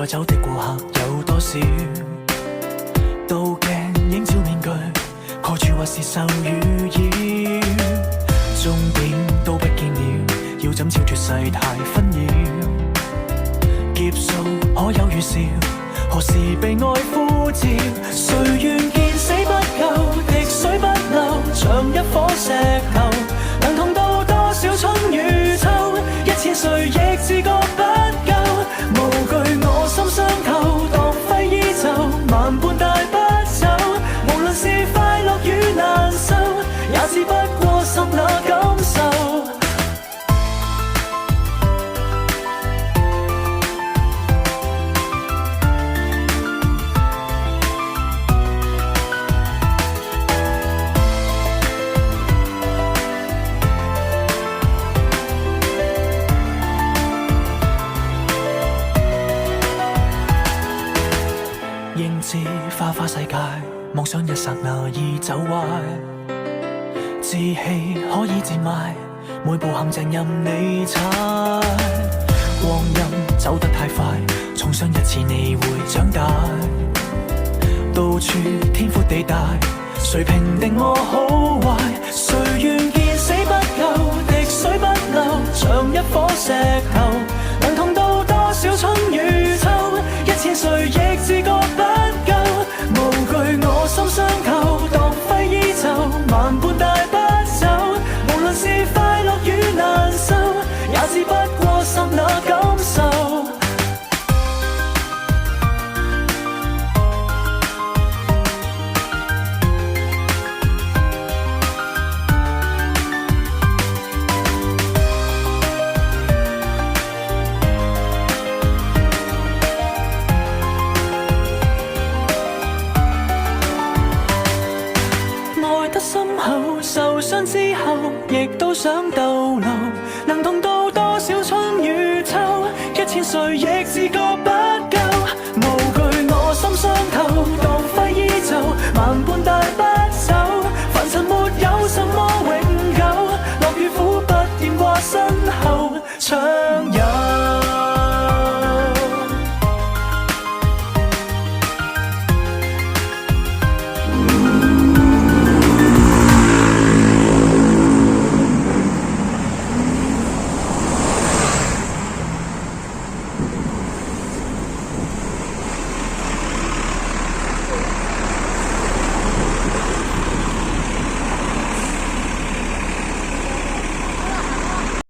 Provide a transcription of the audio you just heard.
該走的過客有多少？倒鏡映照面具，蓋住或是受與擾。終點都不見了，要怎超脫世態紛擾？劫數可有預兆？何時被愛呼召？誰願見死不救？滴水不漏，像一顆石頭，能痛到多少春與秋？1000歲亦自覺不夠，無懼我心傷透，當揮衣袖，萬般帶不走。無論是快樂與難受，也只不過剎那感受。應知花花世界，妄想一剎那已走壞，志氣可以賤賣，每步陷阱任你踩。光陰走得太快，重傷一次你會長大。到處天闊地大，誰評定我好壞？誰願見死不救？滴水不漏，像一顆石頭，能痛到多少春與秋？1000歲亦自覺不夠，無懼我心傷透，當揮衣袖，萬般帶不走。無論是快樂與難受，也只不過剎那感受。心口受傷之後，亦都想逗留，能痛到多少春與秋？1000歲亦自覺不夠，無懼我心傷透，當揮衣袖，萬般帶不